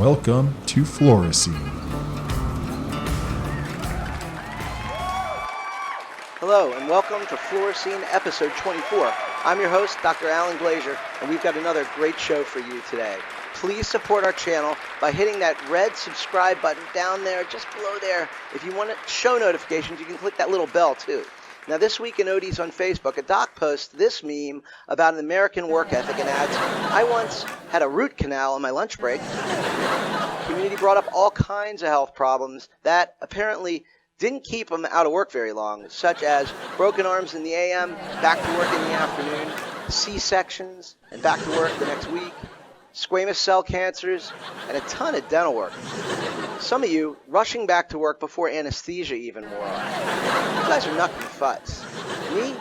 Welcome to Fluorescene. Hello and welcome to Fluorescene episode 24. I'm your host, Dr. Alan Glazier, and we've got another great show for you today. Please support our channel by hitting that red subscribe button down there, just below there. If you want show notifications, you can click that little bell too. Now this week in Odie's on Facebook, a doc posts this meme about an American work ethic and adds, I once had a root canal on my lunch break. The community brought up all kinds of health problems that apparently didn't keep them out of work very long, such as broken arms in the AM, back to work in the afternoon, C-sections, and back to work the next week, squamous cell cancers, and a ton of dental work. Some of you rushing back to work before anesthesia even wore off. You guys are knucking futs. Me?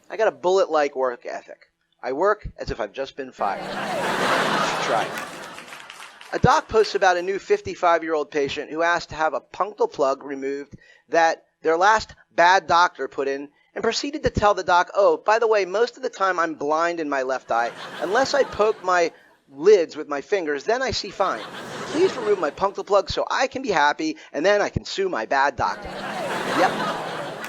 I got a bullet-like work ethic. I work as if I've just been fired. You should try it. A doc posts about a new 55-year-old patient who asked to have a punctal plug removed that their last bad doctor put in and proceeded to tell the doc, oh, by the way, most of the time I'm blind in my left eye. Unless I poke my lids with my fingers, then I see fine. Please remove my punctal plug so I can be happy and then I can sue my bad doctor. Yep.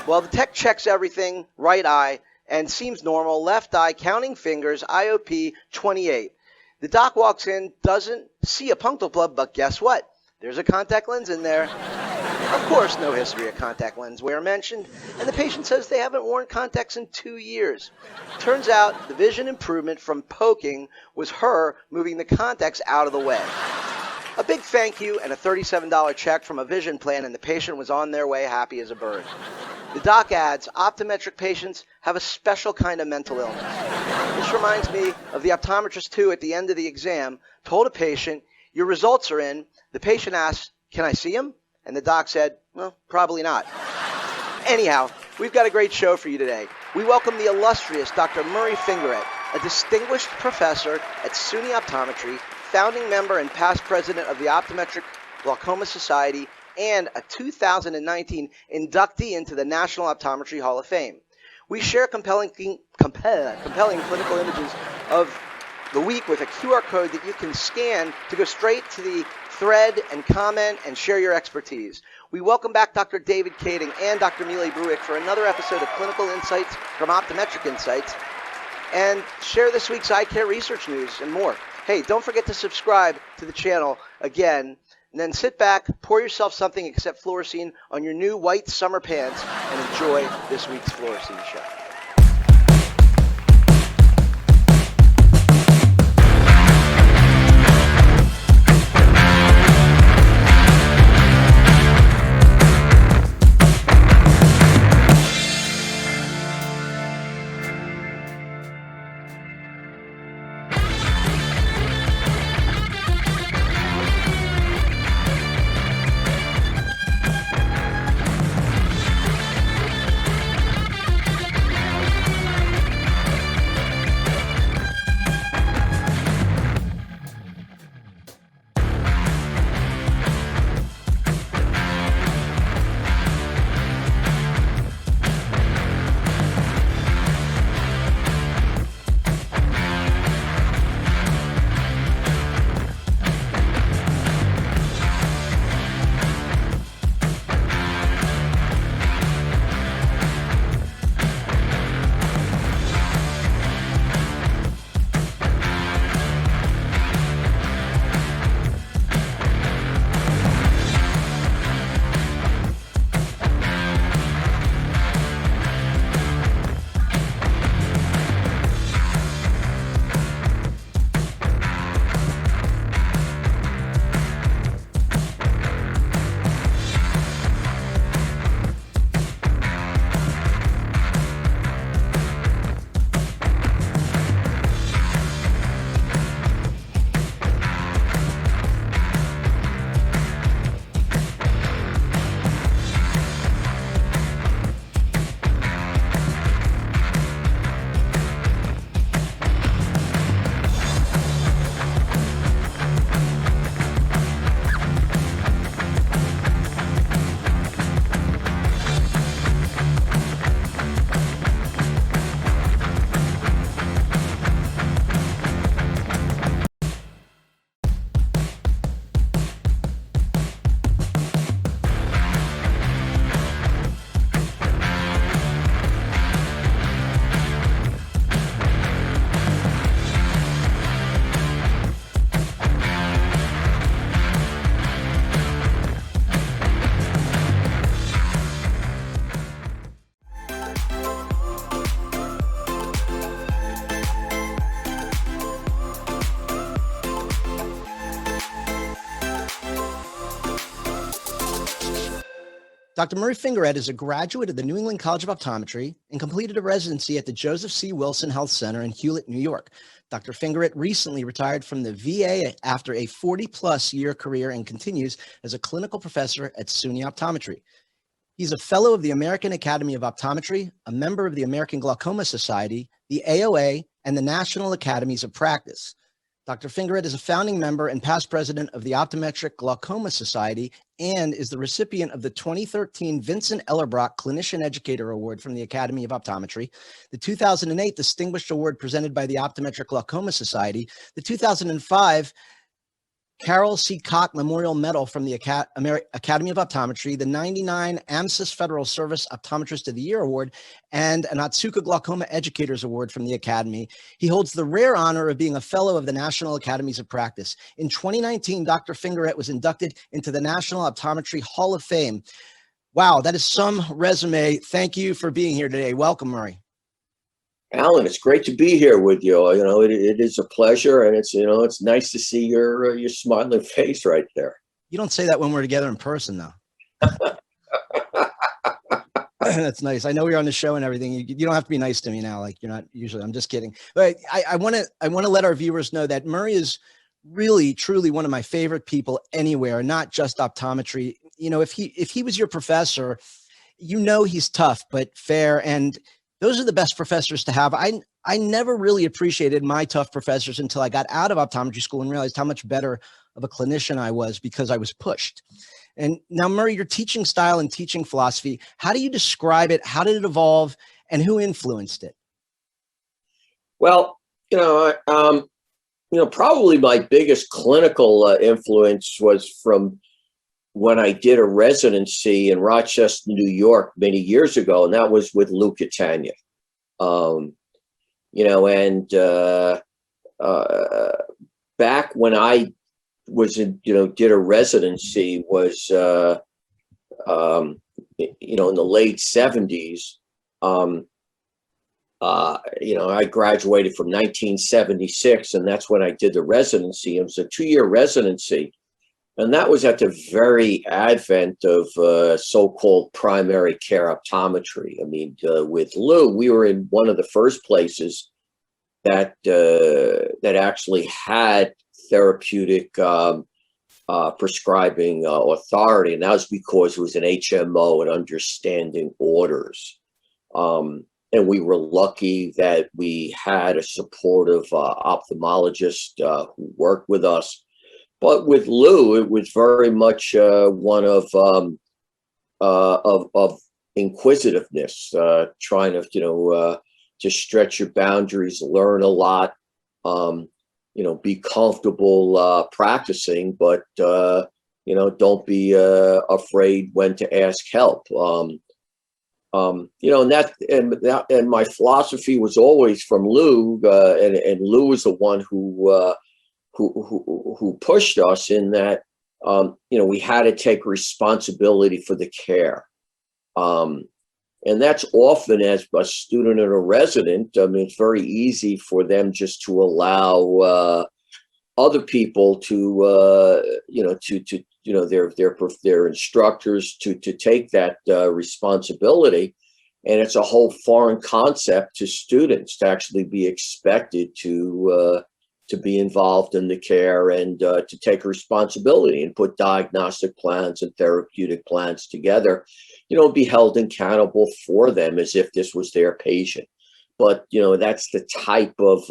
Well, the tech checks everything, right eye, and seems normal, left eye, counting fingers, IOP 28. The doc walks in, doesn't see a punctal plug, but guess what? There's a contact lens in there. Of course, no history of contact lens wear mentioned, and the patient says they haven't worn contacts in 2 years. Turns out the vision improvement from poking was her moving the contacts out of the way. A big thank you and a $37 check from a vision plan, and the patient was on their way happy as a bird. The doc adds, optometric patients have a special kind of mental illness. This reminds me of the optometrist who, at the end of the exam, told a patient, your results are in. The patient asked, can I see them? And the doc said, well, probably not. Anyhow, we've got a great show for you today. We welcome the illustrious Dr. Murray Fingeret, a distinguished professor at SUNY Optometry, founding member and past president of the Optometric Glaucoma Society, and a 2019 inductee into the National Optometry Hall of Fame. We share compelling clinical images of the week with a QR code that you can scan to go straight to the thread and comment and share your expertise. We welcome back Dr. David Kading and Dr. Mile Brujic for another episode of Clinical Insights from Optometric Insights, and share this week's eye care research news and more. Hey, don't forget to subscribe to the channel again, and then sit back, pour yourself something except Fluorescene on your new white summer pants, and enjoy this week's Fluorescene Show. Dr. Murray Fingeret is a graduate of the New England College of Optometry and completed a residency at the Joseph C. Wilson Health Center in Hewlett, New York. Dr. Fingeret recently retired from the VA after a 40-plus year career and continues as a clinical professor at SUNY Optometry. He's a fellow of the American Academy of Optometry, a member of the American Glaucoma Society, the AOA, and the National Academies of Practice. Dr. Fingeret is a founding member and past president of the Optometric Glaucoma Society and is the recipient of the 2013 Vincent Ellerbrock Clinician Educator Award from the Academy of Optometry, the 2008 Distinguished Award presented by the Optometric Glaucoma Society, the 2005 Carol C. Koch Memorial Medal from the Academy of Optometry, the 99 AMSIS Federal Service Optometrist of the Year Award, and an Otsuka Glaucoma Educators Award from the Academy. He holds the rare honor of being a fellow of the National Academies of Practice. In 2019, Dr. Fingeret was inducted into the National Optometry Hall of Fame. Wow, that is some resume. Thank you for being here today. Welcome, Murray. Alan, it's great to be here with you. You know, it is a pleasure, and it's nice to see your smiling face right there. You don't say that when we're together in person, though. That's nice. I know you're on the show and everything. You don't have to be nice to me now, like you're not usually. I'm just kidding. But I want to let our viewers know that Murray is really, truly one of my favorite people anywhere, not just optometry. You know, if he was your professor, you know he's tough but fair, and those are the best professors to have. I never really appreciated my tough professors until I got out of optometry school and realized how much better of a clinician I was because I was pushed. And now, Murray, your teaching style and teaching philosophy, how do you describe it? How did it evolve, and who influenced it? Well, probably my biggest clinical influence was from when I did a residency in Rochester, New York, many years ago, and that was with Lou Catania. Back when I was did a residency was, in the late 70s. I graduated from 1976, and that's when I did the residency. It was a 2-year residency. And that was at the very advent of so-called primary care optometry. I mean, with Lou, we were in one of the first places that actually had therapeutic prescribing authority, and that was because it was an HMO and understanding orders. And we were lucky that we had a supportive ophthalmologist who worked with us. But with Lou, it was very much one of inquisitiveness, trying to stretch your boundaries, learn a lot, be comfortable practicing, but don't be afraid when to ask help. And my philosophy was always from Lou, and Lou was the one who pushed us in that, we had to take responsibility for the care. And that's often, as a student and a resident, I mean, it's very easy for them just to allow other people to, their instructors to take that responsibility. And it's a whole foreign concept to students to actually be expected to be involved in the care and to take responsibility and put diagnostic plans and therapeutic plans together, be held accountable for them as if this was their patient. But, that's the type of,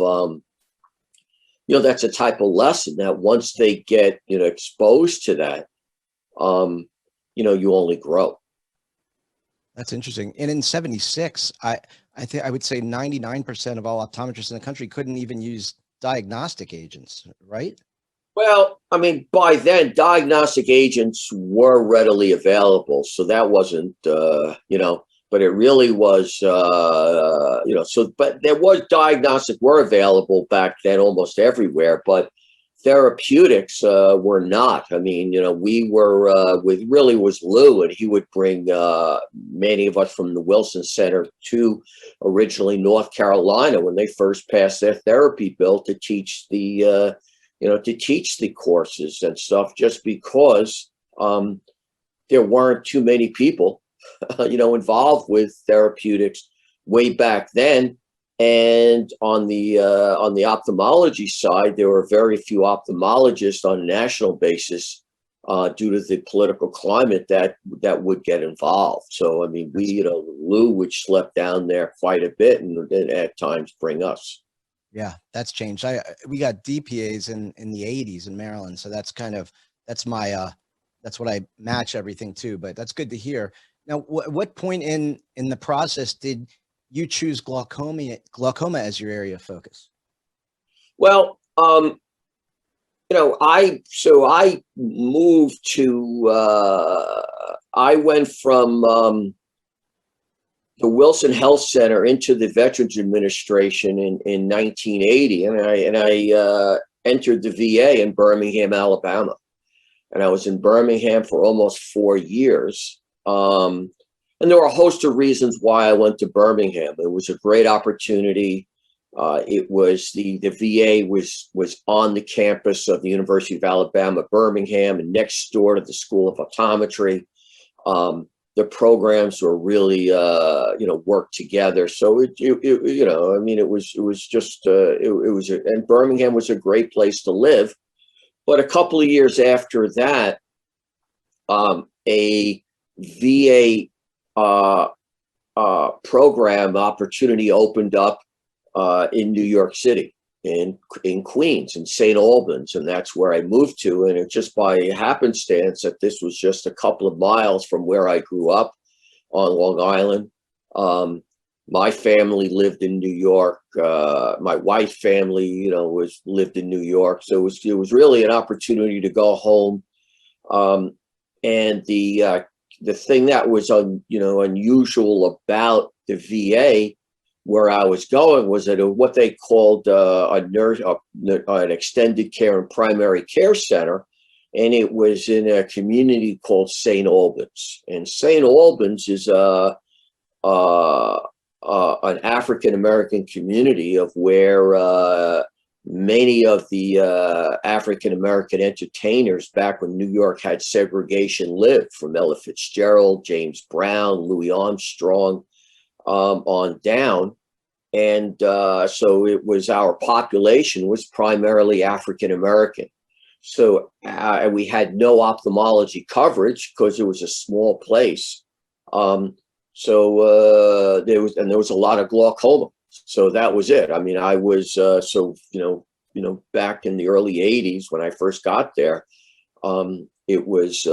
that's a type of lesson that once they get, exposed to that, you only grow. That's interesting. And in 76, I think I would say 99% of all optometrists in the country couldn't even use diagnostic agents, right? Well, I mean, by then diagnostic agents were readily available, so that wasn't, but it really was, but there was diagnostic were available back then almost everywhere, but therapeutics were not. I mean, we were really was Lou, and he would bring many of us from the Wilson Center to originally North Carolina when they first passed their therapy bill to teach the courses and stuff, just because there weren't too many people involved with therapeutics way back then. And on the ophthalmology side, there were very few ophthalmologists on a national basis due to the political climate that would get involved. So, I mean, Lou would schlep down there quite a bit and at times bring us. Yeah, that's changed. We got DPAs in the 80s in Maryland. So that's what I match everything to, but that's good to hear. Now, what point in the process did you choose glaucoma as your area of focus? Well, I moved to, I went from the Wilson Health Center into the Veterans Administration in 1980, and I entered the VA in Birmingham, Alabama, and I was in Birmingham for almost 4 years. And there were a host of reasons why I went to Birmingham. It was a great opportunity. It was the VA was on the campus of the University of Alabama, Birmingham, and next door to the School of Optometry. The programs were really, worked together. So and Birmingham was a great place to live. But a couple of years after that, a VA program opportunity opened up in New York City, in Queens, in St. Albans, and that's where I moved to. And it just by happenstance that this was just a couple of miles from where I grew up on Long Island. My family lived in New York. My wife's family, lived in New York. So it was really an opportunity to go home. And the thing that was unusual about the VA where I was going was that what they called an extended care and primary care center, and it was in a community called St. Albans. And St. Albans is an African American community of where many of the African American entertainers back when New York had segregation lived, from Ella Fitzgerald, James Brown, Louis Armstrong, on down. And so it was, our population was primarily African American. So we had no ophthalmology coverage because it was a small place. So there was a lot of glaucoma. So that was it. I mean, I was back in the early 80s when I first got there, it was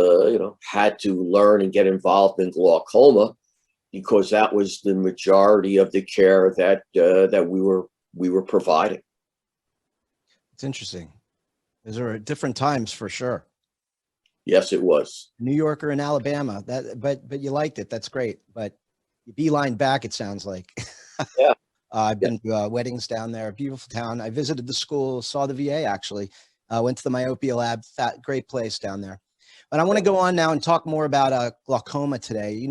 had to learn and get involved in glaucoma, because that was the majority of the care that we were providing. It's interesting. Those are different times for sure. Yes, it was. New Yorker in Alabama. But you liked it. That's great. But you beeline back, it sounds like. Yeah. I've been to weddings down there. Beautiful town. I visited the school, saw the VA actually. Went to the myopia lab. Great place down there. But I want to go on now and talk more about glaucoma today.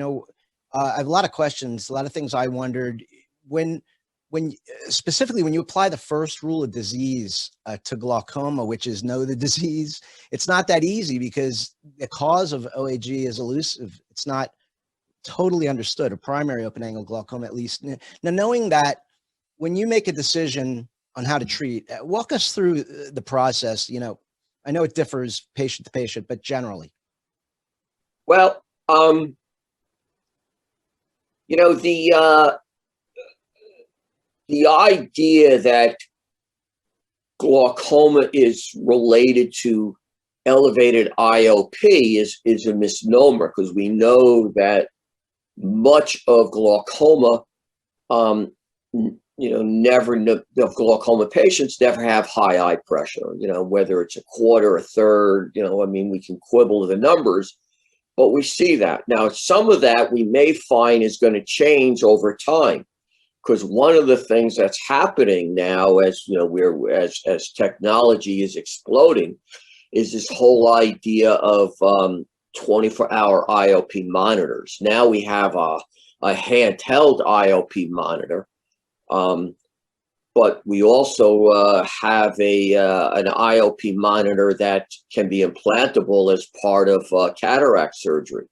I have a lot of questions, a lot of things I wondered when specifically when you apply the first rule of disease to glaucoma, which is know the disease. It's not that easy because the cause of OAG is elusive. It's not totally understood, or primary open angle glaucoma at least. Now, knowing that, when you make a decision on how to treat, walk us through the process. I know it differs patient to patient, but generally. Well, the idea that glaucoma is related to elevated IOP is a misnomer, because we know that much of glaucoma, the glaucoma patients never have high eye pressure, whether it's a quarter, a third, we can quibble with the numbers, but we see that. Now, some of that we may find is going to change over time, because one of the things that's happening now, as as technology is exploding, is this whole idea of 24-hour IOP monitors. Now we have a handheld IOP monitor, but we also have an IOP monitor that can be implantable as part of cataract surgery.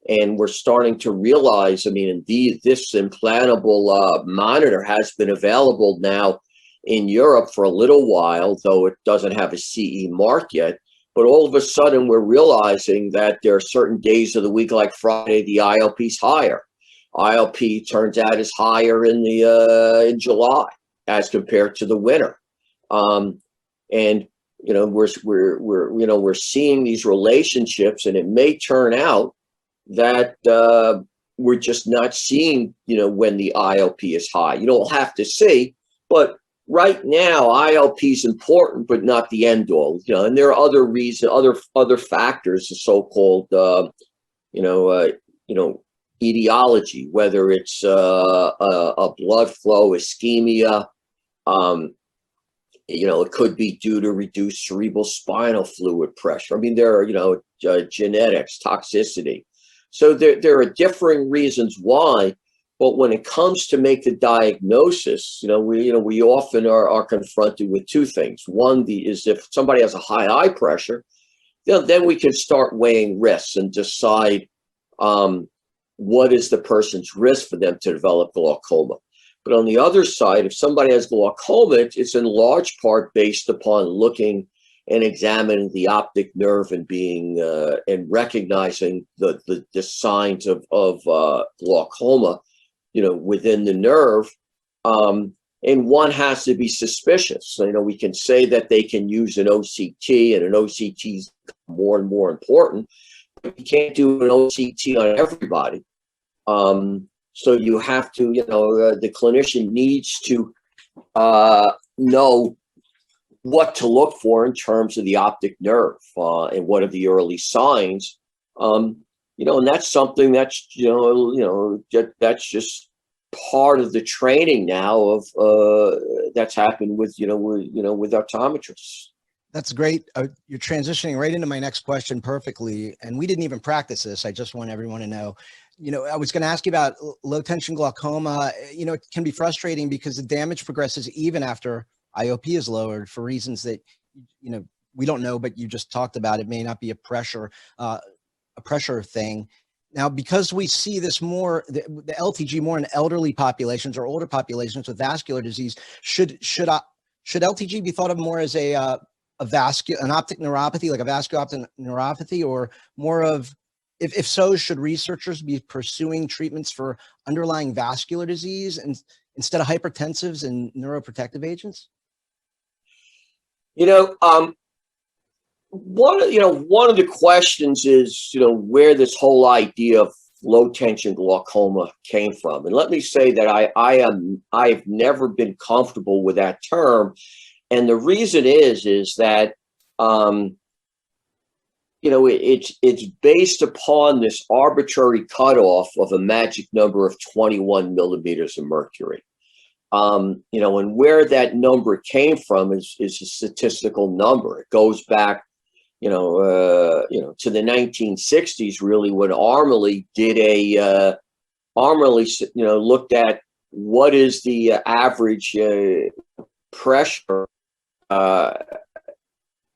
And we're starting to realize, I mean, indeed, this implantable monitor has been available now in Europe for a little while, though it doesn't have a CE mark yet. But all of a sudden, we're realizing that there are certain days of the week, like Friday, the IOP is higher. IOP turns out is higher in July as compared to the winter, and we're seeing these relationships, and it may turn out that we're just not seeing when the IOP is high. We'll have to see, but right now IOP is important, but not the end all. And there are other reasons, other factors, the so-called etiology, whether it's a blood flow ischemia. It could be due to reduced cerebral spinal fluid pressure. I mean, there are genetics, toxicity. So there are differing reasons why. But when it comes to make the diagnosis, we often are confronted with two things. One is if somebody has a high eye pressure, then we can start weighing risks and decide what is the person's risk for them to develop glaucoma. But on the other side, if somebody has glaucoma, it's in large part based upon looking and examining the optic nerve and being and recognizing the signs of glaucoma, within the nerve. And one has to be suspicious. We can say that they can use an OCT, and an OCT is more and more important. But you can't do an OCT on everybody. So you have to, the clinician needs to know what to look for in terms of the optic nerve and what are the early signs. And that's something that's, that's just part of the training now of that's happened with, with optometrists. That's great. You're transitioning right into my next question perfectly. And we didn't even practice this. I just want everyone to know. I was going to ask you about low tension glaucoma. It can be frustrating because the damage progresses even after IOP is lowered for reasons that, we don't know, but you just talked about. It may not be a pressure thing. Now, because we see this more, the LTG more in elderly populations or older populations with vascular disease, should LTG be thought of more as an optic neuropathy, like a vascular optic neuropathy, or more of, if so, should researchers be pursuing treatments for underlying vascular disease and instead of hypertensives and neuroprotective agents? One of the questions is, where this whole idea of low tension glaucoma came from. And let me say that I've never been comfortable with that term. And the reason is that, it's based upon this arbitrary cutoff of a magic number of 21 millimeters of mercury. And where that number came from is a statistical number. It goes back, to the 1960s, really, when Armley did looked at what is the average pressure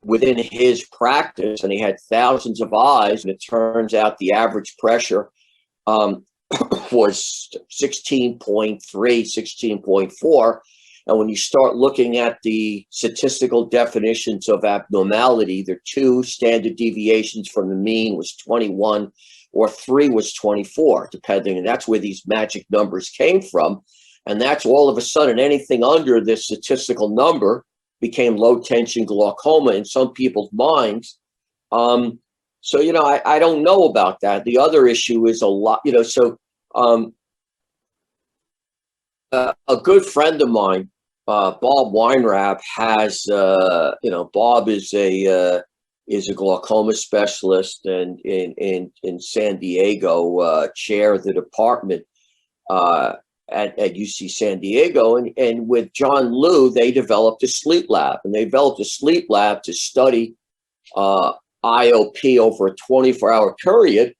within his practice, and he had thousands of eyes, and it turns out the average pressure was 16.3, 16.4. And when you start looking at the statistical definitions of abnormality, there are two standard deviations from the mean was 21, or 3 was 24, depending, and that's where these magic numbers came from. And that's all of a sudden anything under this statistical number became low tension glaucoma in some people's minds. So, I don't know about that. The other issue is a lot, a good friend of mine, Bob Weinrab, has, Bob is a glaucoma specialist and in San Diego, chair of the department at UC San Diego. And with John Liu, they developed a sleep lab, to study IOP over a 24-hour period.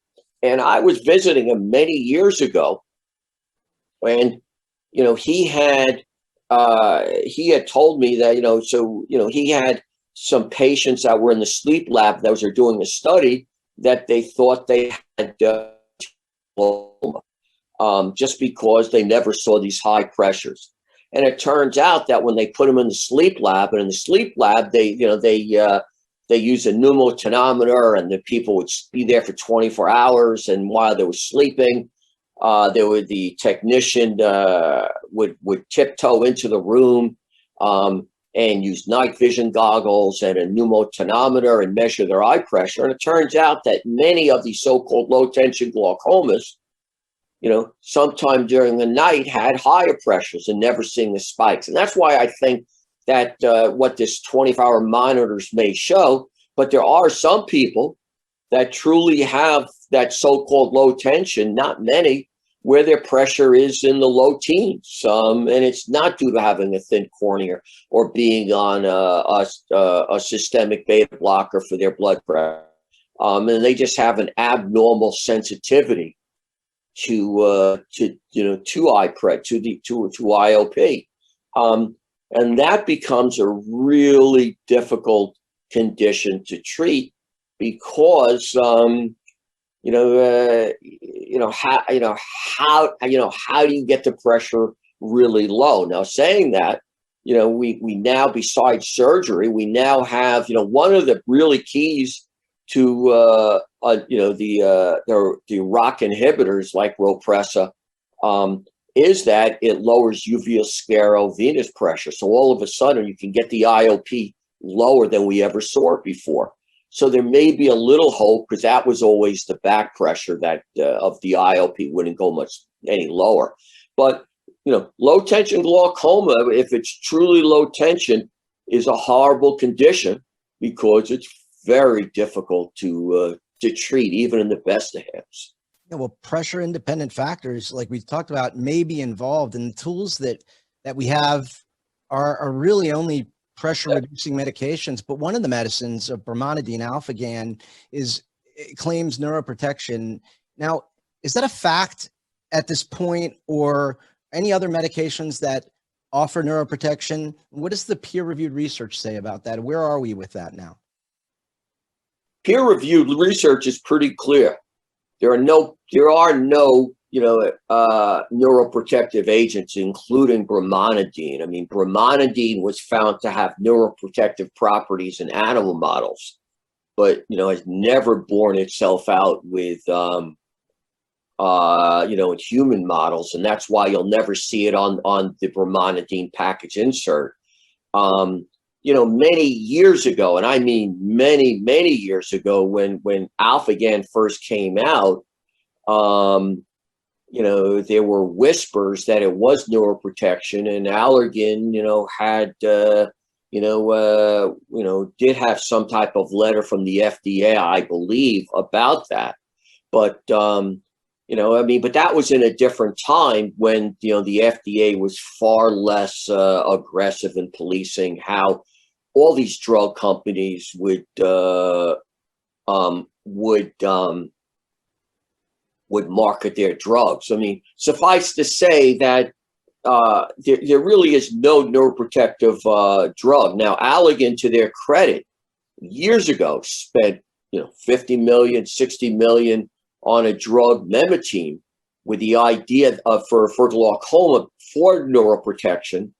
And I was visiting him many years ago, and he had told me that he had some patients that were in the sleep lab that were doing a study that they thought they had glaucoma, just because they never saw these high pressures. And it turns out that when they put them in the sleep lab, and in the sleep lab, they use a pneumotonometer, and the people would be there for 24 hours. And while they were sleeping, the technician would tiptoe into the room and use night vision goggles and a pneumotonometer and measure their eye pressure. And it turns out that many of these so-called low tension glaucomas, sometime during the night had higher pressures and never seeing the spikes. And that's why I think that what this 24-hour monitors may show, but there are some people that truly have that so-called low tension, not many, where their pressure is in the low teens. And it's not due to having a thin cornea or being on a systemic beta blocker for their blood pressure. And they just have an abnormal sensitivity to IOP. And that becomes a really difficult condition to treat because how do you get the pressure really low? Now, saying that, we now, besides surgery, we now have, one of the really keys to the ROC inhibitors like Ropressa is that it lowers uveoscleral venous pressure. So all of a sudden you can get the IOP lower than we ever saw it before. So there may be a little hope, because that was always the back pressure that of the IOP wouldn't go much any lower. But low tension glaucoma, if it's truly low tension, is a horrible condition because it's very difficult to treat, even in the best of hands. Yeah, well, pressure independent factors, like we talked about, may be involved, and the tools that we have are really only pressure reducing medications. But one of the medicines, of brimonidine alpha-GAN, claims neuroprotection. Now, is that a fact at this point, or any other medications that offer neuroprotection? What does the peer-reviewed research say about that? Where are we with that now? Peer-reviewed research is pretty clear. There are no neuroprotective agents, including brimonidine. I mean, brimonidine was found to have neuroprotective properties in animal models, but has never borne itself out with in human models, and that's why you'll never see it on the brimonidine package insert. Many years ago, and I mean many, many years ago, when alpha-GAN first came out, there were whispers that it was neuroprotection, and Allergan, had, did have some type of letter from the FDA, I believe, about that. But, but that was in a different time when, the FDA was far less aggressive in policing how all these drug companies would market their drugs. I mean, suffice to say that there really is no neuroprotective drug. Now, Allergan, to their credit, years ago spent 50 million, 60 million on a drug, Memetine, with the idea of for glaucoma for neuroprotection,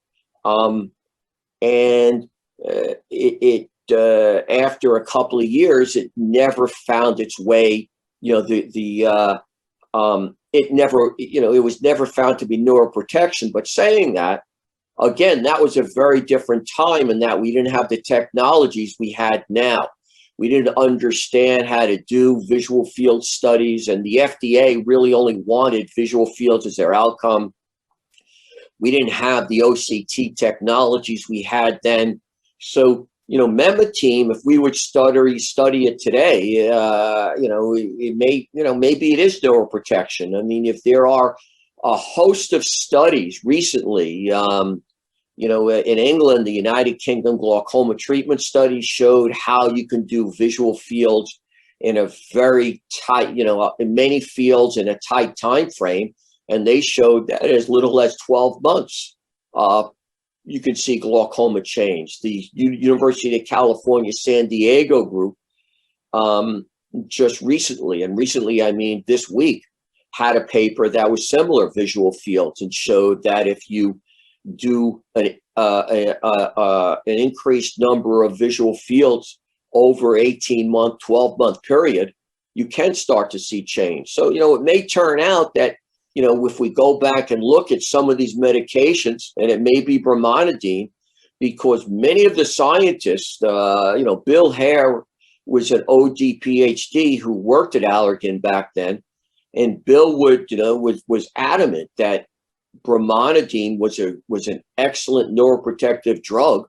and it after a couple of years, it never found its way. It was never found to be neuroprotection. But saying that, again, that was a very different time, in that we didn't have the technologies we had now. We didn't understand how to do visual field studies, and the FDA really only wanted visual fields as their outcome. We didn't have the OCT technologies we had then. So, Memetine, if we would study it today, maybe it is neuroprotection. I mean, if there are a host of studies recently, in England, the United Kingdom glaucoma treatment study showed how you can do visual fields in a very tight, in many fields in a tight time frame, and they showed that as little as 12 months. You can see glaucoma change. The University of California, San Diego group, just recently, and recently I mean this week, had a paper that was similar visual fields and showed that if you do an increased number of visual fields over 18-month, 12-month period, you can start to see change. So, it may turn out that, if we go back and look at some of these medications, and it may be brimonidine, because many of the scientists, Bill Hare was an OD PhD who worked at Allergan back then. And Bill was adamant that brimonidine was an excellent neuroprotective drug,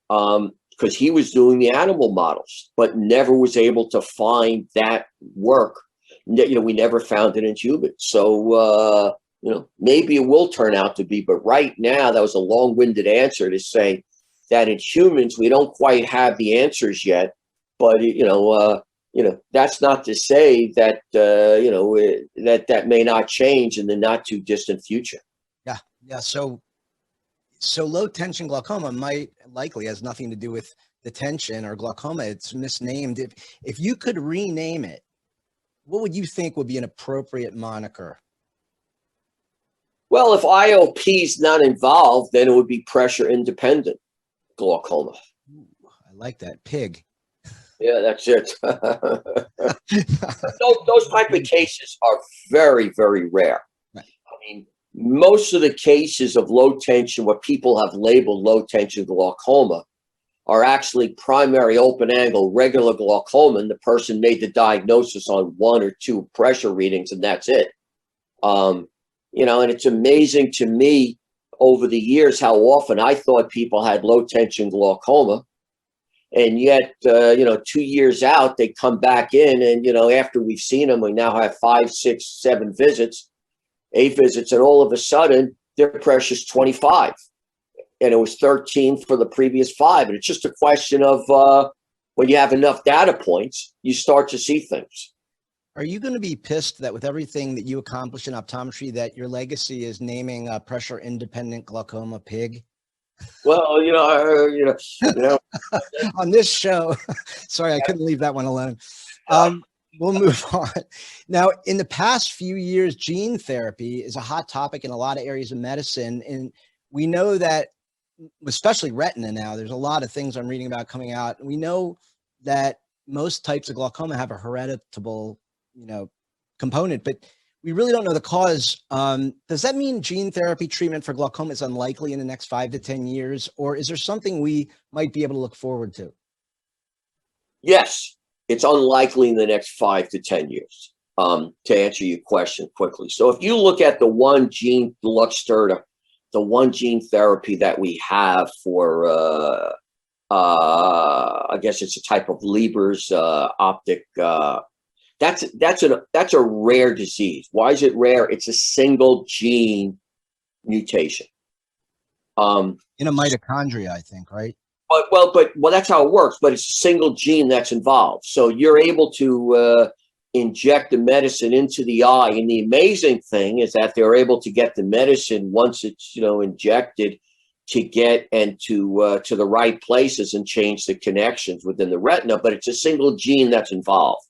because he was doing the animal models, but never was able to find that work. We never found it in humans. So, maybe it will turn out to be, but right now that was a long-winded answer to say that in humans, we don't quite have the answers yet, but, that's not to say that, that may not change in the not too distant future. Yeah. So low tension glaucoma likely has nothing to do with the tension or glaucoma. It's misnamed. If you could rename it, what would you think would be an appropriate moniker? Well, if IOP is not involved, then it would be pressure independent glaucoma. Ooh, I like that. PIG. Yeah, that's it. those type of cases are very, very rare. Right. I mean, most of the cases of low tension, what people have labeled low tension glaucoma, are actually primary open angle regular glaucoma, and the person made the diagnosis on 1 or 2 pressure readings, and that's it. And it's amazing to me over the years how often I thought people had low tension glaucoma, and yet 2 years out they come back in, and after we've seen them, we now have 5, 6, 7 visits, 8 visits, and all of a sudden their pressure's 25. And it was 13 for the previous 5. And it's just a question of when you have enough data points, you start to see things. Are you going to be pissed that with everything that you accomplish in optometry, that your legacy is naming a pressure independent glaucoma PIG? Well, On this show, sorry, I couldn't leave that one alone. We'll move on. Now, in the past few years, gene therapy is a hot topic in a lot of areas of medicine. And we know that, especially retina now, there's a lot of things I'm reading about coming out. We know that most types of glaucoma have a hereditable, component, but we really don't know the cause. Does that mean gene therapy treatment for glaucoma is unlikely in the next 5 to 10 years? Or is there something we might be able to look forward to? Yes, it's unlikely in the next 5 to 10 years, to answer your question quickly. So if you look at the one gene therapy that we have for, I guess it's a type of Leber's optic, that's a rare disease. Why is it rare? It's a single gene mutation. In a mitochondria, I think, right? Well, that's how it works. But it's a single gene that's involved. So you're able to inject the medicine into the eye, and the amazing thing is that they're able to get the medicine once it's injected to get and to the right places and change the connections within the retina. But it's a single gene that's involved.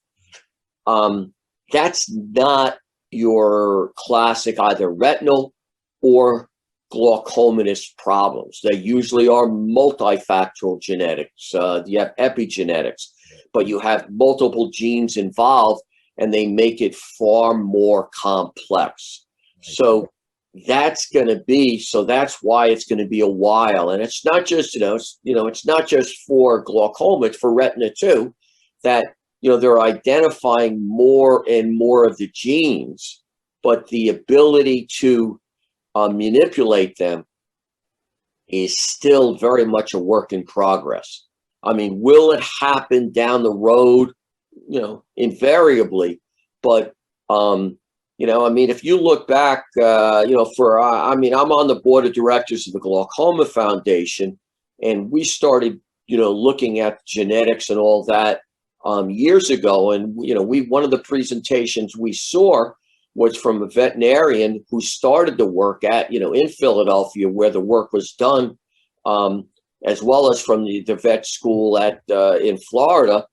That's not your classic either retinal or glaucomatous problems. They usually are multifactorial genetics. You have epigenetics, but you have multiple genes involved, and they make it far more complex. So that's why it's going to be a while. And it's not just, it's not just for glaucoma, it's for retina too, that, they're identifying more and more of the genes, but the ability to manipulate them is still very much a work in progress. I mean, will it happen down the road? Invariably, but if you look back, I'm on the board of directors of the Glaucoma Foundation, and we started, looking at genetics and all that years ago. And, one of the presentations we saw was from a veterinarian who started the work at, in Philadelphia, where the work was done, as well as from the vet school in Florida.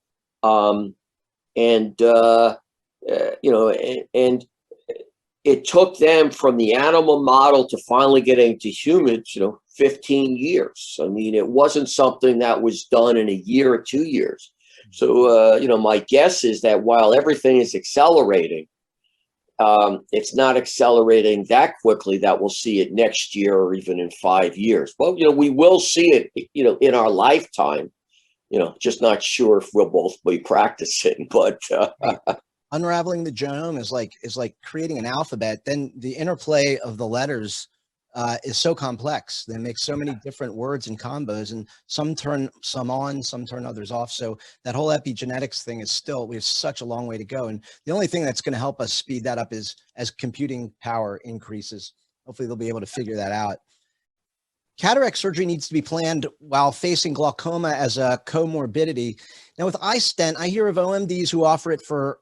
it took them from the animal model to finally getting to humans, 15 years. I mean, it wasn't something that was done in a year or 2 years. So, my guess is that while everything is accelerating, it's not accelerating that quickly that we'll see it next year or even in 5 years. But, we will see it, in our lifetime, just not sure if we'll both be practicing, but unraveling the genome is like creating an alphabet. Then the interplay of the letters is so complex. They make so many different words and combos, and some turn some on, some turn others off. So that whole epigenetics thing is still, we have such a long way to go. And the only thing that's going to help us speed that up is as computing power increases. Hopefully they'll be able to figure that out. Cataract surgery needs to be planned while facing glaucoma as a comorbidity. Now with iStent, I hear of OMDs who offer it for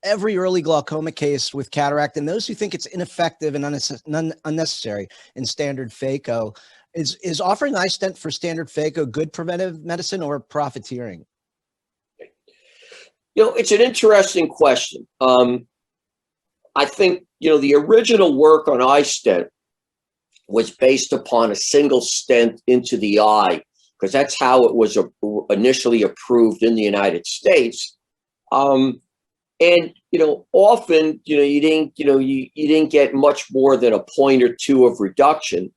every early glaucoma case with cataract, and those who think it's ineffective and unnecessary in standard phaco. Is offering iStent for standard phaco good preventive medicine or profiteering? It's an interesting question. I think, the original work on iStent was based upon a single stent into the eye, because that's how it was initially approved in the United States. And, often, you didn't get much more than a point or two of reduction.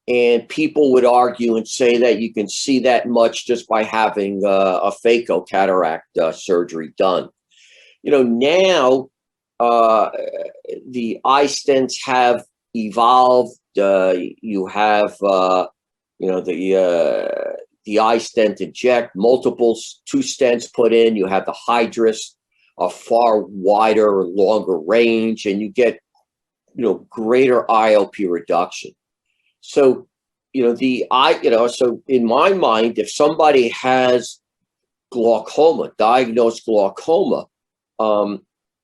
And people would argue and say that you can see that much just by having a phaco cataract surgery done. Now the iStents have evolved. You have, the iStent inject, two stents put in. You have the Hydrus, a far wider, longer range, and you get, greater IOP reduction. So, so in my mind, if somebody has glaucoma, diagnosed glaucoma, and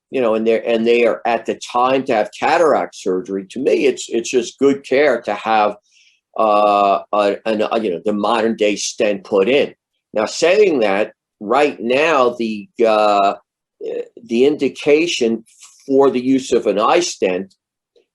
they are at the time to have cataract surgery, to me, it's just good care to have, the modern day stent put in. Now, saying that, right now, the indication for the use of an iStent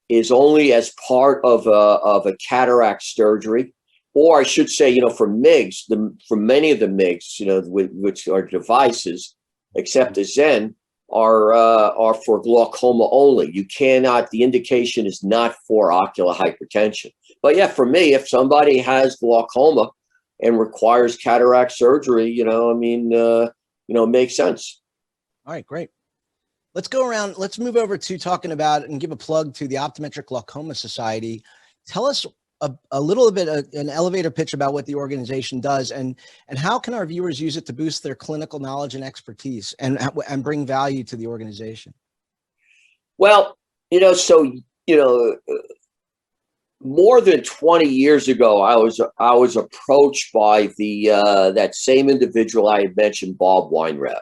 is only as part of a cataract surgery, or I should say, for MIGS, for many of the MIGS, which are devices, except the Zen, are for glaucoma only. You cannot, the indication is not for ocular hypertension. But yeah, for me, if somebody has glaucoma and requires cataract surgery, it makes sense. All right, great. Let's go around. Let's move over to talking about and give a plug to the Optometric Glaucoma Society. Tell us a little bit, an elevator pitch about what the organization does, and how can our viewers use it to boost their clinical knowledge and expertise and bring value to the organization? Well, more than 20 years ago, I was approached by that same individual I had mentioned, Bob Weinreb.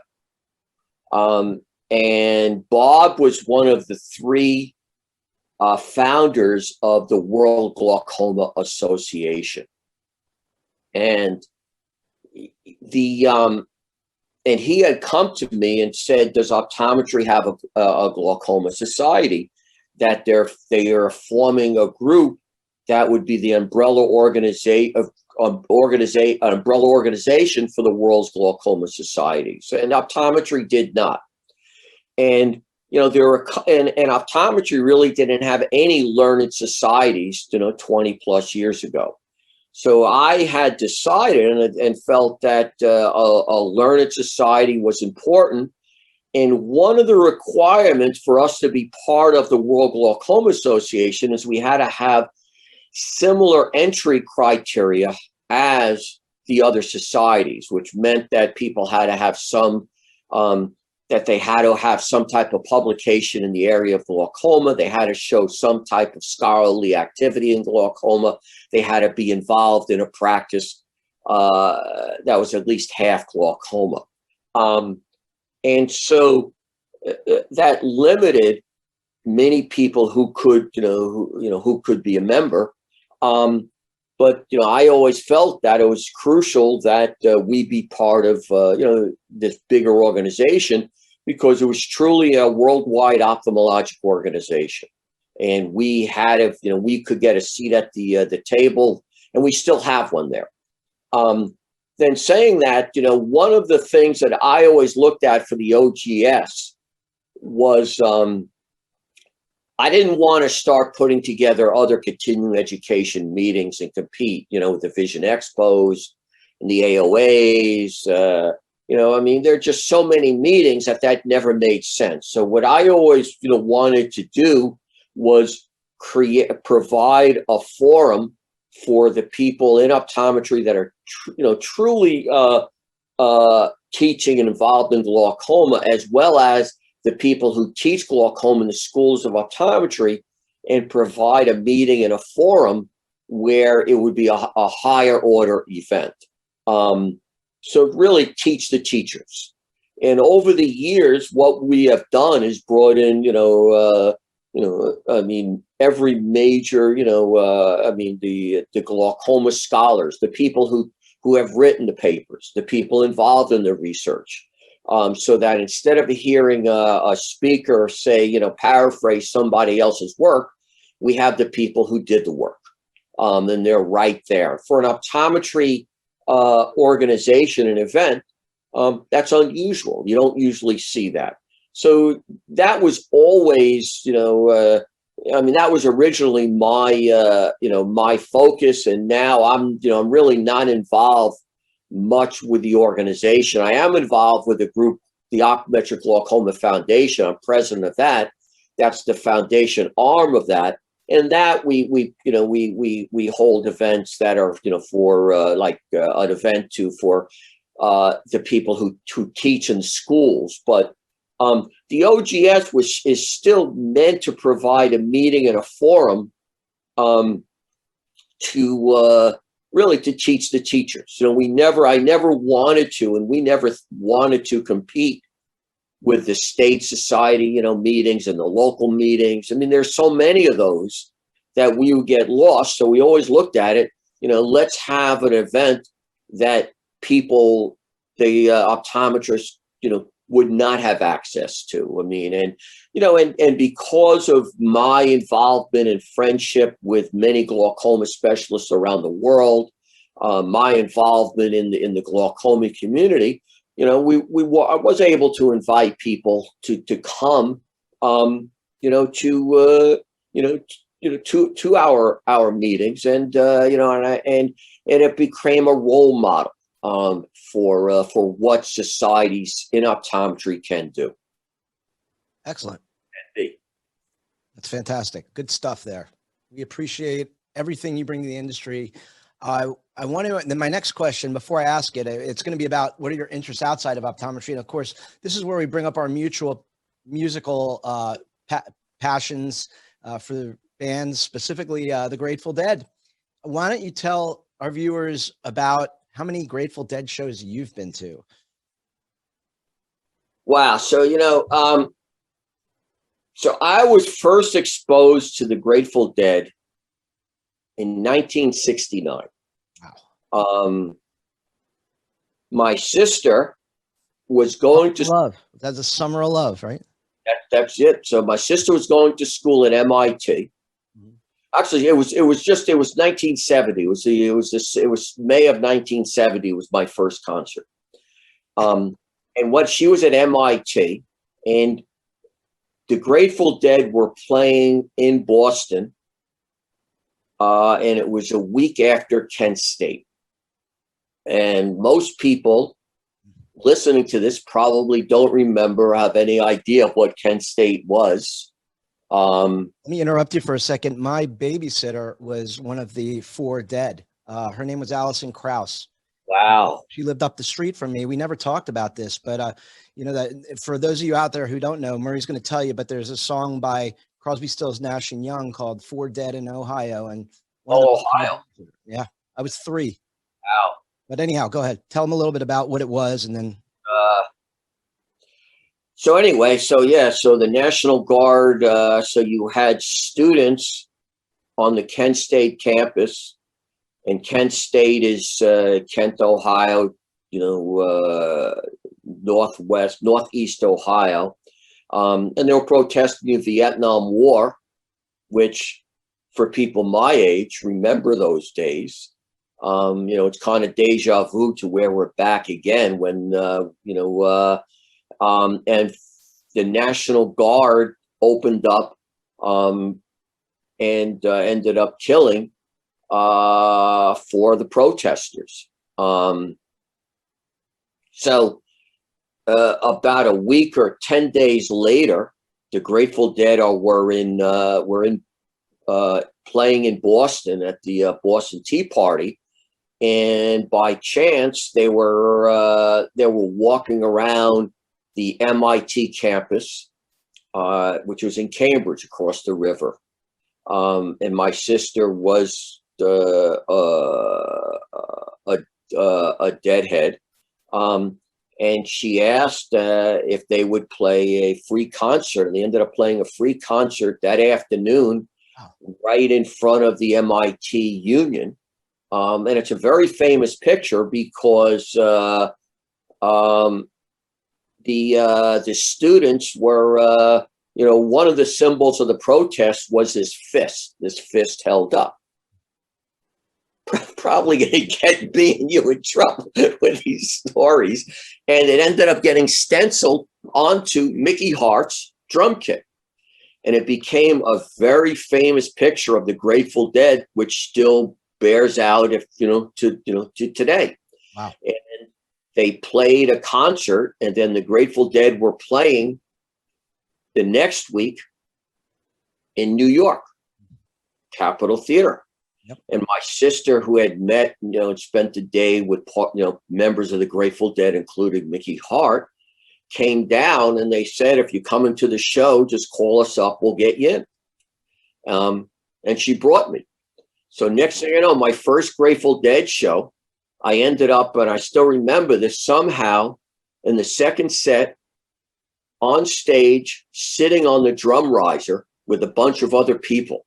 And Bob was one of the three founders of the World Glaucoma Association. And and he had come to me and said, does optometry have a glaucoma society? That they are forming a group that would be the umbrella organization for the world's glaucoma society. So, and optometry did not. And there were, and optometry really didn't have any learned societies, 20 plus years ago. So I had decided and felt that a learned society was important. And one of the requirements for us to be part of the World Glaucoma Association is we had to have similar entry criteria as the other societies, which meant that people had to have some, that they had to have some type of publication in the area of glaucoma. They had to show some type of scholarly activity in glaucoma. They had to be involved in a practice that was at least half glaucoma. And so that limited many people who could, who could be a member. But, I always felt that it was crucial that we be part of, this bigger organization, because it was truly a worldwide ophthalmologic organization. and we had, if we could get a seat at the table, and we still have one there. Then saying that, one of the things that I always looked at for the OGS was I didn't want to start putting together other continuing education meetings and compete, with the Vision Expos and the AOAs. There are just so many meetings that never made sense. So what I always, wanted to do was provide a forum for the people in optometry that are, truly teaching and involved in glaucoma, as well as the people who teach glaucoma in the schools of optometry, and provide a meeting and a forum where it would be a higher order event. So really teach the teachers. And over the years, what we have done is brought in, every major, the glaucoma scholars, the people who have written the papers, the people involved in the research, so that instead of hearing a speaker say, paraphrase somebody else's work, we have the people who did the work, and they're right there. For an optometry organization and event, that's unusual. You don't usually see that. So that was always, that was originally my, my focus. And now I'm really not involved much with the organization. I am involved with the group, the Optometric Glaucoma Foundation. I'm president of that. That's the foundation arm of that. And that we hold events that are, for like an event for the people who teach in schools. But the OGS is still meant to provide a meeting and a forum to really to teach the teachers. I never wanted to, and we never wanted to compete with the state society, meetings and the local meetings. There's so many of those that we would get lost. So we always looked at it, let's have an event that people, the optometrists, would not have access to. And because of my involvement and friendship with many glaucoma specialists around the world, my involvement in the glaucoma community, I was able to invite people to come, to our meetings, and and it became a role model for what societies in optometry can do. Excellent. That's fantastic. Good stuff there. We appreciate everything you bring to the industry. I want to, then my next question, before I ask it, it's going to be about what are your interests outside of optometry? And of course, this is where we bring up our mutual musical passions for the bands, specifically the Grateful Dead. Why don't you tell our viewers about how many Grateful Dead shows you've been to? Wow. So, so I was first exposed to the Grateful Dead in 1969. Wow. My sister was going to love. That's a summer of love, right? That's it. So my sister was going to school at MIT. Actually, it was 1970. It was May of 1970 was my first concert. And what she was at MIT, and the Grateful Dead were playing in Boston, and it was a week after Kent State. And most people listening to this probably don't remember or have any idea what Kent State was. Let me interrupt you for a second. My babysitter was one of the 4 Dead. Her name was Allison Krauss. Wow. She lived up the street from me. We never talked about this, but that for those of you out there who don't know, Murray's going to tell you, but there's a song by Crosby, Stills, Nash and Young called 4 Dead in Ohio. And Ohio. Yeah, I was 3. Wow. But anyhow, go ahead. Tell them a little bit about what it was, and then. So anyway, so the National Guard. So you had students on the Kent State campus, and Kent State is Kent, Ohio. Northeast Ohio, and they were protesting the Vietnam War. which for people my age remember those days. It's kind of deja vu to where we're back again when, and the National Guard opened up and ended up killing for the protesters. So about a week or 10 days later, the Grateful Dead were playing in Boston at the Boston Tea Party, and by chance they were walking around the MIT campus, which was in Cambridge across the river, and my sister was a deadhead, and she asked if they would play a free concert, and they ended up playing a free concert that afternoon right in front of the MIT Union. And it's a very famous picture because the students were, one of the symbols of the protest was this fist held up. Probably going to get me and you in trouble with these stories. And it ended up getting stenciled onto Mickey Hart's drum kit. And it became a very famous picture of the Grateful Dead, which still bears out to today. Wow. And they played a concert, and then the Grateful Dead were playing the next week in New York, Capitol Theater. Yep. And my sister, who had met, and spent the day with, members of the Grateful Dead, including Mickey Hart, came down, and they said, if you come into the show, just call us up, we'll get you in. And she brought me. So next thing you know, my first Grateful Dead show, I ended up, and I still remember this, somehow in the second set on stage, sitting on the drum riser with a bunch of other people.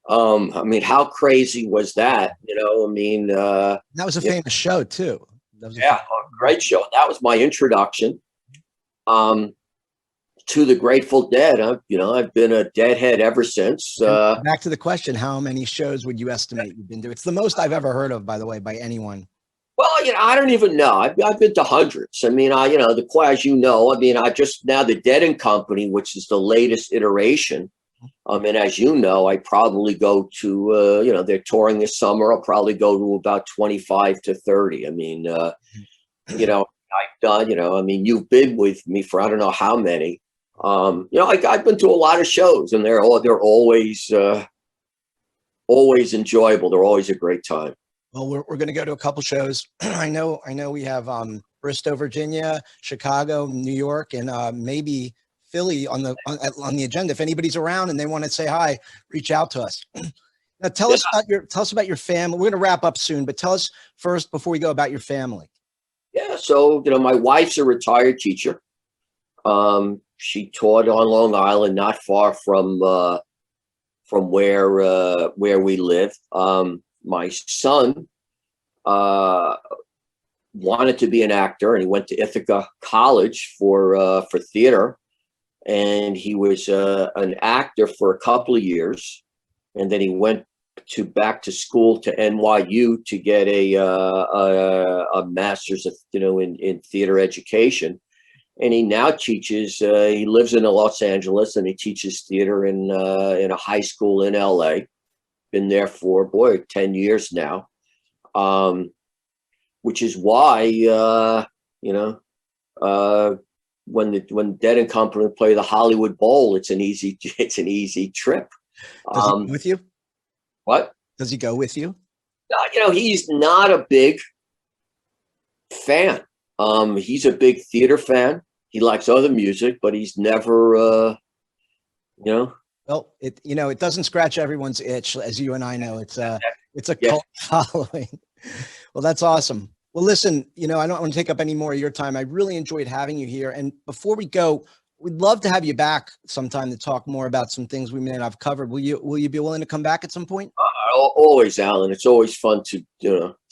How crazy was that? That was a famous show too. A great show. That was my introduction to the Grateful Dead. I've been a Deadhead ever since. Back to the question, how many shows would you estimate you've been to? It's the most I've ever heard of, by the way, by anyone. Well, I don't even know. I've been to hundreds. As I just now the Dead and Company, which is the latest iteration. And as you know, I probably go to, they're touring this summer. I'll probably go to about 25 to 30. I've done, you've been with me for I don't know how many. I've been to a lot of shows, and they're always enjoyable. They're always a great time. Well, we're going to go to a couple shows. I know we have Bristol, Virginia, Chicago, New York, and maybe Philly on the agenda. If anybody's around and they want to say hi, reach out to us. Now, tell us about your family. We're going to wrap up soon, but tell us first before we go about your family. Yeah, so my wife's a retired teacher. She taught on Long Island, not far from where we live. My son wanted to be an actor, and he went to Ithaca College for theater. And he was an actor for a couple of years, and then he went back to school to NYU to get a master's of, in theater education. And he now teaches. He lives in Los Angeles, and he teaches theater in a high school in LA. Been there for 10 years now, which is why when Dead and Company play the Hollywood Bowl, it's an easy trip. Does he go with you? What? Does he go with you? He's not a big fan. He's a big theater fan. He likes other music, but he's never, Well, it doesn't scratch everyone's itch, as you and I know. It's a cult following. Well, that's awesome. Well, listen, I don't want to take up any more of your time. I really enjoyed having you here. And before we go, we'd love to have you back sometime to talk more about some things we may not have covered. Will you be willing to come back at some point? Always, Alan. It's always fun to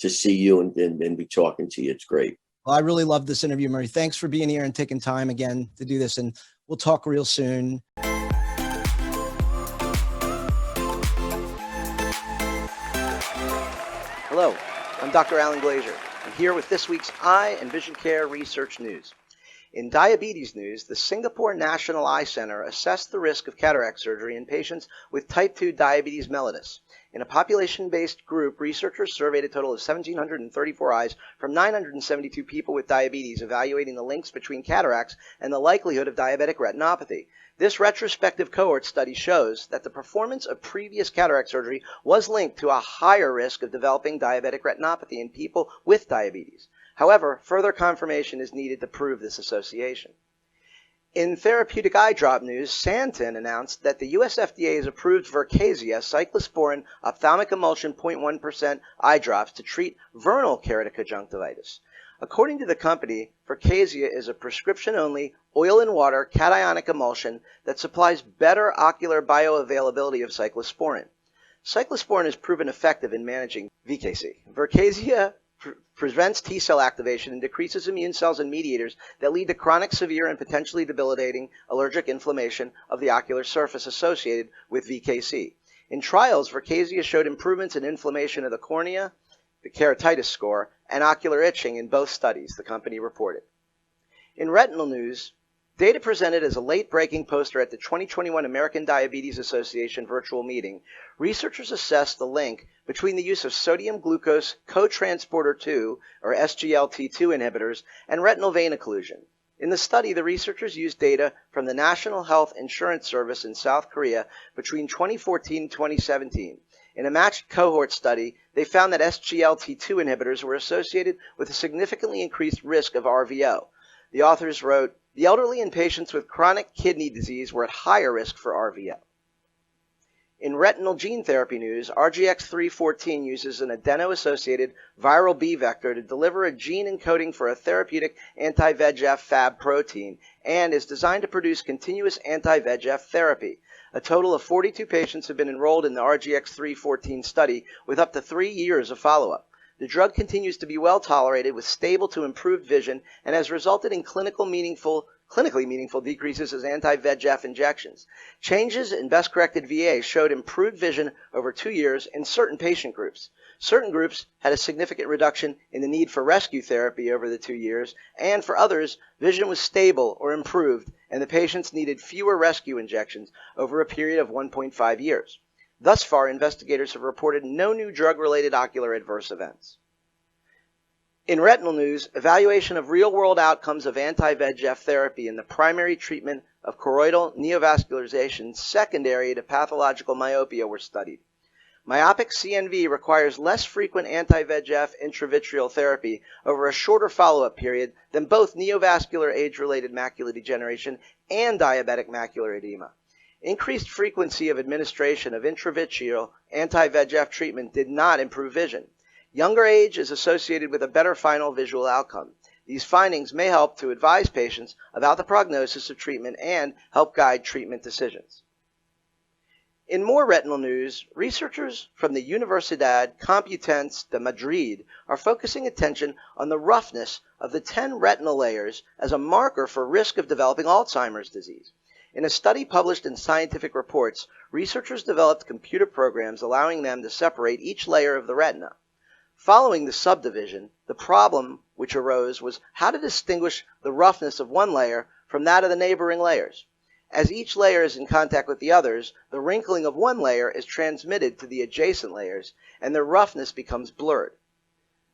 see you and be talking to you. It's great. Well, I really love this interview, Murray. Thanks for being here and taking time again to do this. And we'll talk real soon. Hello, I'm Dr. Alan Glazier. I'm here with this week's Eye and Vision Care Research News. In diabetes news, the Singapore National Eye Center assessed the risk of cataract surgery in patients with type 2 diabetes mellitus. In a population-based group, researchers surveyed a total of 1,734 eyes from 972 people with diabetes, evaluating the links between cataracts and the likelihood of diabetic retinopathy. This retrospective cohort study shows that the performance of previous cataract surgery was linked to a higher risk of developing diabetic retinopathy in people with diabetes. However, further confirmation is needed to prove this association. In therapeutic eye drop news, Santen announced that the US FDA has approved Verkazia cyclosporine ophthalmic emulsion 0.1% eye drops to treat vernal keratoconjunctivitis. According to the company, Verkazia is a prescription-only, oil and water cationic emulsion that supplies better ocular bioavailability of cyclosporine. Cyclosporine is proven effective in managing VKC. Verkazia prevents T-cell activation and decreases immune cells and mediators that lead to chronic, severe, and potentially debilitating allergic inflammation of the ocular surface associated with VKC. In trials, Verkazia showed improvements in inflammation of the cornea, the keratitis score, and ocular itching in both studies, the company reported. In retinal news, data presented as a late-breaking poster at the 2021 American Diabetes Association virtual meeting, researchers assessed the link between the use of sodium glucose cotransporter 2, or SGLT2 inhibitors, and retinal vein occlusion. In the study, the researchers used data from the National Health Insurance Service in South Korea between 2014 and 2017. In a matched cohort study, they found that SGLT2 inhibitors were associated with a significantly increased risk of RVO. The authors wrote, "The elderly and patients with chronic kidney disease were at higher risk for RVO." In retinal gene therapy news, RGX-314 uses an adeno-associated viral B vector to deliver a gene encoding for a therapeutic anti-VEGF Fab protein and is designed to produce continuous anti-VEGF therapy. A total of 42 patients have been enrolled in the RGX-314 study with up to 3 years of follow-up. The drug continues to be well tolerated with stable to improved vision and has resulted in clinically meaningful decreases as anti-VEGF injections. Changes in best-corrected VA showed improved vision over 2 years in certain patient groups. Certain groups had a significant reduction in the need for rescue therapy over the 2 years, and for others, vision was stable or improved, and the patients needed fewer rescue injections over a period of 1.5 years. Thus far, investigators have reported no new drug-related ocular adverse events. In retinal news, evaluation of real-world outcomes of anti-VEGF therapy in the primary treatment of choroidal neovascularization secondary to pathological myopia were studied. Myopic CNV requires less frequent anti-VEGF intravitreal therapy over a shorter follow-up period than both neovascular age-related macular degeneration and diabetic macular edema. Increased frequency of administration of intravitreal anti-VEGF treatment did not improve vision. Younger age is associated with a better final visual outcome. These findings may help to advise patients about the prognosis of treatment and help guide treatment decisions. In more retinal news, researchers from the Universidad Complutense de Madrid are focusing attention on the roughness of the 10 retinal layers as a marker for risk of developing Alzheimer's disease. In a study published in Scientific Reports, researchers developed computer programs allowing them to separate each layer of the retina. Following the subdivision, the problem which arose was how to distinguish the roughness of one layer from that of the neighboring layers. As each layer is in contact with the others, the wrinkling of one layer is transmitted to the adjacent layers, and their roughness becomes blurred.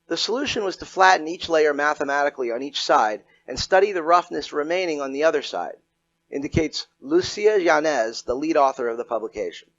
The solution was to flatten each layer mathematically on each side and study the roughness remaining on the other side, indicates Lucia Yanez, the lead author of the publication.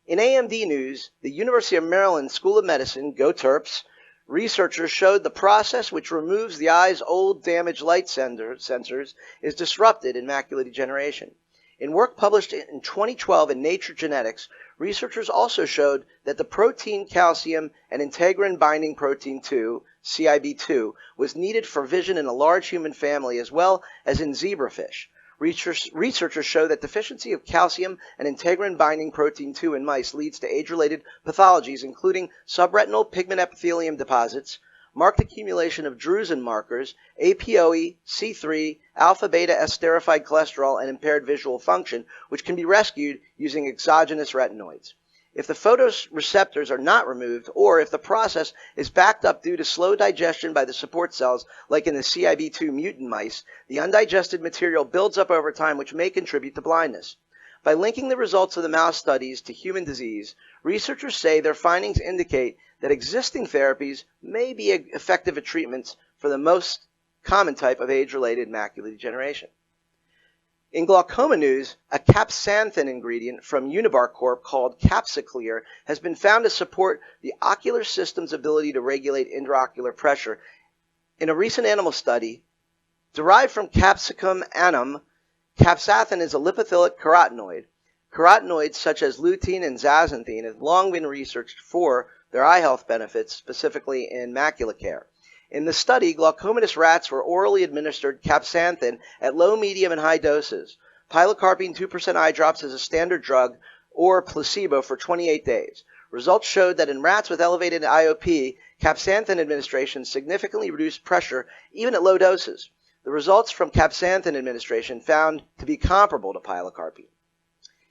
In AMD news, the University of Maryland School of Medicine, go Terps, researchers showed the process which removes the eye's old damaged light sensors is disrupted in macular degeneration. In work published in 2012 in Nature Genetics, researchers also showed that the protein calcium and integrin binding protein 2, CIB2, was needed for vision in a large human family as well as in zebrafish. Researchers show that deficiency of calcium and integrin binding protein 2 in mice leads to age-related pathologies including subretinal pigment epithelium deposits, marked accumulation of drusen markers, APOE, C3, alpha-beta esterified cholesterol, and impaired visual function, which can be rescued using exogenous retinoids. If the photoreceptors are not removed, or if the process is backed up due to slow digestion by the support cells, like in the CIB2 mutant mice, the undigested material builds up over time, which may contribute to blindness. By linking the results of the mouse studies to human disease, researchers say their findings indicate that existing therapies may be effective at treatments for the most common type of age-related macular degeneration. In glaucoma news, a capsanthen ingredient from Unibar Corp called Capsiclear has been found to support the ocular system's ability to regulate intraocular pressure. In a recent animal study, derived from Capsicum annuum, capsanthen is a lipophilic carotenoid. Carotenoids such as lutein and zeaxanthin have long been researched for their eye health benefits, specifically in macula care. In the study, glaucomatous rats were orally administered capsanthen at low, medium, and high doses, pilocarpine 2% eye drops as a standard drug, or placebo for 28 days. Results showed that in rats with elevated IOP, capsanthen administration significantly reduced pressure even at low doses. The results from capsanthen administration found to be comparable to pilocarpine.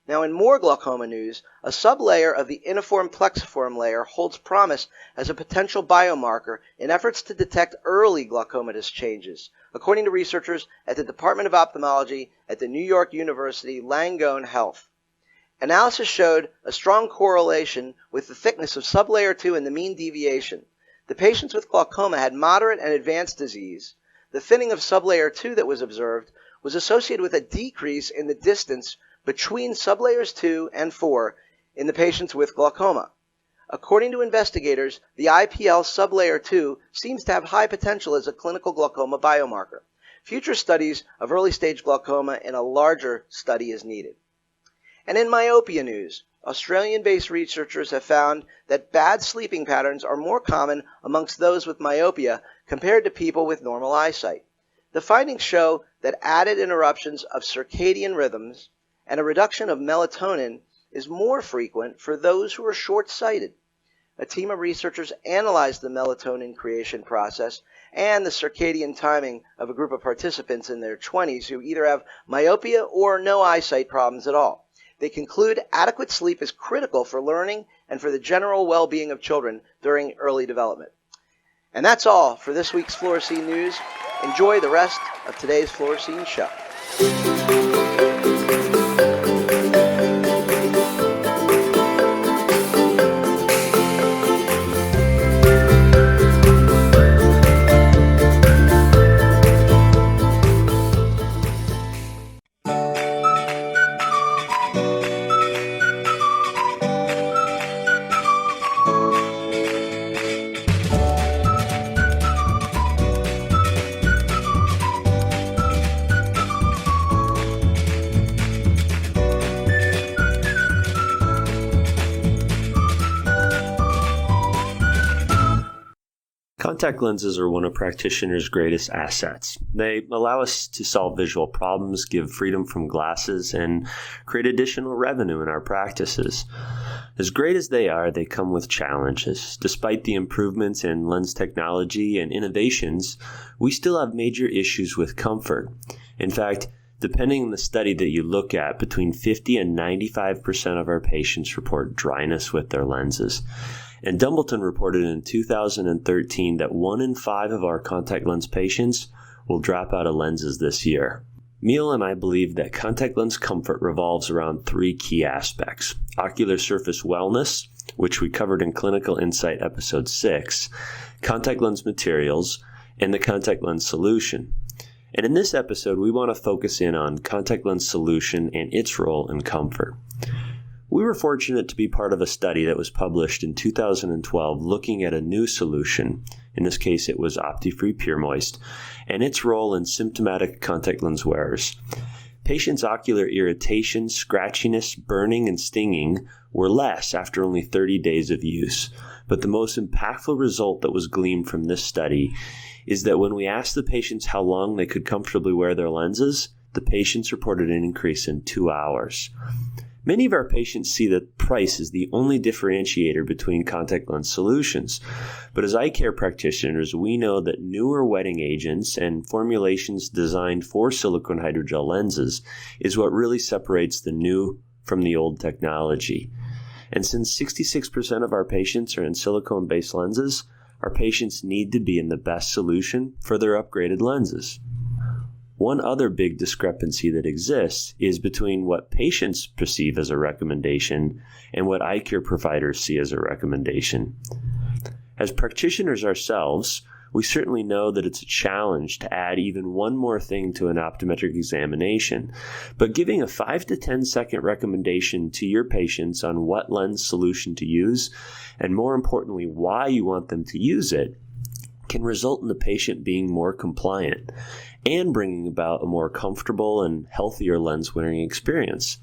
Now, in more glaucoma news, a sublayer of the iniform plexiform layer holds promise as a potential biomarker in efforts to detect early glaucomatous changes, according to researchers at the Department of Ophthalmology at the New York University Langone Health. Analysis showed a strong correlation with the thickness of sublayer 2 and the mean deviation. The patients with glaucoma had moderate and advanced disease. The thinning of sublayer 2 that was observed was associated with a decrease in the distance between sublayers 2 and 4 in the patients with glaucoma. According to investigators, the IPL sublayer 2 seems to have high potential as a clinical glaucoma biomarker. Future studies of early-stage glaucoma in a larger study is needed. And in myopia news, Australian-based researchers have found that bad sleeping patterns are more common amongst those with myopia compared to people with normal eyesight. The findings show that added interruptions of circadian rhythms and a reduction of melatonin is more frequent for those who are short-sighted. A team of researchers analyzed the melatonin creation process and the circadian timing of a group of participants in their 20s who either have myopia or no eyesight problems at all. They conclude adequate sleep is critical for learning and for the general well-being of children during early development. And that's all for this week's Fluorescene News. Enjoy the rest of today's Fluorescene Show. Contact lenses are one of practitioners' greatest assets. They allow us to solve visual problems, give freedom from glasses, and create additional revenue in our practices. As great as they are, they come with challenges. Despite the improvements in lens technology and innovations, we still have major issues with comfort. In fact, depending on the study that you look at, between 50 and 95% of our patients report dryness with their lenses. And Dumbleton reported in 2013 that 1 in 5 of our contact lens patients will drop out of lenses this year. Neil and I believe that contact lens comfort revolves around 3 key aspects: ocular surface wellness, which we covered in Clinical Insight Episode 6, contact lens materials, and the contact lens solution. And in this episode, we want to focus in on contact lens solution and its role in comfort. We were fortunate to be part of a study that was published in 2012 looking at a new solution, in this case it was OptiFree Pure Moist, and its role in symptomatic contact lens wearers. Patients' ocular irritation, scratchiness, burning, and stinging were less after only 30 days of use. But the most impactful result that was gleaned from this study is that when we asked the patients how long they could comfortably wear their lenses, the patients reported an increase in 2 hours. Many of our patients see that price is the only differentiator between contact lens solutions. But as eye care practitioners, we know that newer wetting agents and formulations designed for silicone hydrogel lenses is what really separates the new from the old technology. And since 66% of our patients are in silicone-based lenses, our patients need to be in the best solution for their upgraded lenses. One other big discrepancy that exists is between what patients perceive as a recommendation and what eye care providers see as a recommendation. As practitioners ourselves, we certainly know that it's a challenge to add even one more thing to an optometric examination, but giving a 5 to 10 second recommendation to your patients on what lens solution to use, and more importantly, why you want them to use it, can result in the patient being more compliant and bringing about a more comfortable and healthier lens wearing experience.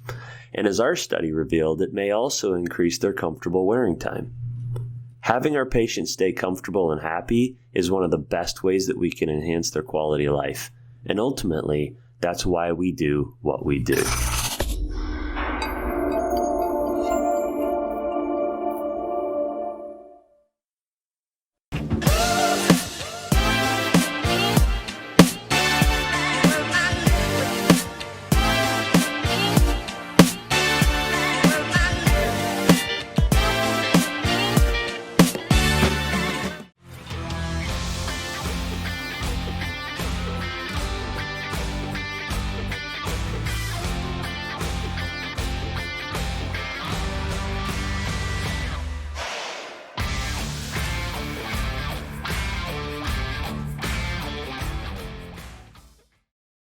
And as our study revealed, it may also increase their comfortable wearing time. Having our patients stay comfortable and happy is one of the best ways that we can enhance their quality of life. And ultimately, that's why we do what we do.